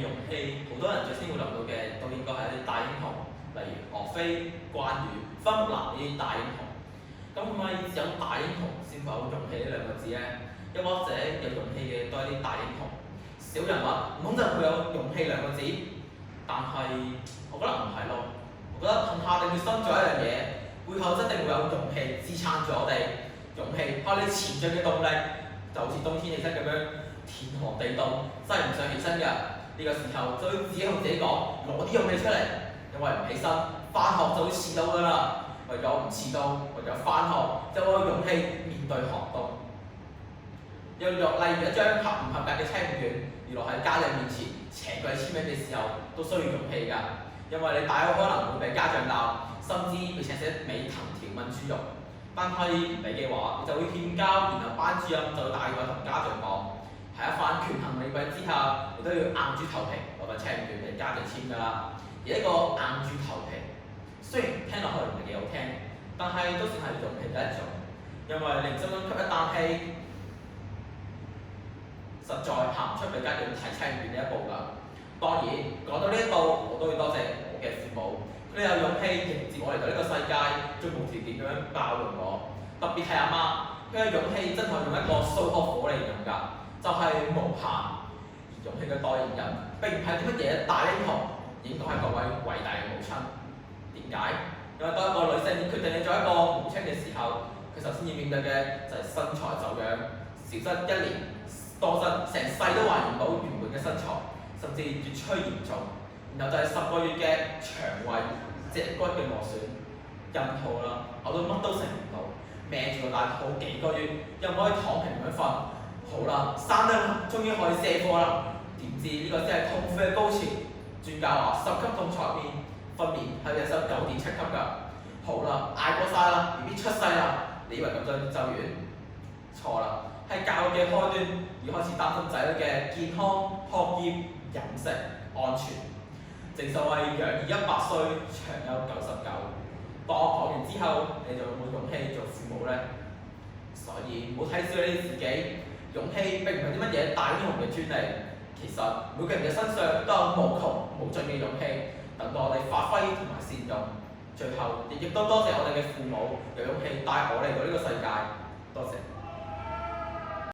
起勇氣，好多人最先會諗到嘅都應該係一啲大英雄，例如岳飛、關羽、花木蘭呢啲大英雄。咁係咪只有大英雄先會有勇氣呢兩個字呢？又或者有勇氣嘅都係啲大英雄，小人物唔通就會有勇氣兩個字？但係我覺得唔係咯，我覺得恨下定決心做一樣嘢，背後真定會有勇氣支撐住我哋，勇氣係你前進嘅動力，就好似冬天起身咁樣，天寒地凍，真係唔想起身㗎。呢個時候就要自己同自己講，攞啲勇氣出嚟，因為唔起身，返學就會遲到㗎啦。為咗唔遲到，為咗返學，就有勇氣面對寒冬。又例如一張合唔合格嘅測驗卷，要落喺家長面前請佢簽名嘅時候，都需要勇氣㗎。因為你大有可能會被家長鬧，甚至被請寫尾藤條問豬肉。但係唔俾嘅話，你就會欠交，然後班主任就會大概同家長講，喺一番權衡利弊之下，你都要硬住頭皮攞份測驗卷俾家長簽㗎啦。而一個硬住頭皮，雖然聽落去唔係幾好聽，但係都算係勇氣嘅一種，因為你唔心中吸一啖氣，實在行唔出俾家長睇測驗卷呢一步㗎。當然講到呢一度，我都要多謝我嘅父母，佢哋有勇氣迎接我嚟到呢個世界，仲無條件咁樣包容我。特別係阿媽，佢嘅勇氣真係用一個數學火嚟形容㗎，就係無限。而勇氣嘅代言人並唔係啲乜嘢大英雄，應該係各位偉大嘅母親。點解？因為當一個女性決定你做一個母親嘅時候，佢首先要面對嘅就係身材走樣，少則1年，多則成世都還原唔到原本嘅身材，甚至越趨嚴重。然後就係10個月嘅腸胃、脊骨嘅磨損，孕吐啦，我都乜都食唔到，孭住個大肚幾個月，又唔可以躺平咁樣瞓。好啦，生得啦，終於可以卸貨啦。點知呢個先係痛苦嘅高潮。專家話10級痛楚入面，分娩係有9.7級㗎。好啦，捱過晒啦 ，BB 出世啦，你以為咁就完？錯啦，係教育嘅開端，要開始擔心仔女嘅健康、學業、飲食、安全。正所謂養兒100歲，長憂99。當我講完之後，你仲有冇勇氣做父母呢？所以唔好睇小你自己，勇氣並唔係啲乜嘢大英雄嘅專利。其實每個人嘅身上都有無窮無盡嘅勇氣，等到我哋發揮同埋善用。最後亦都多謝我哋嘅父母，有勇氣帶我嚟到呢個世界。多謝。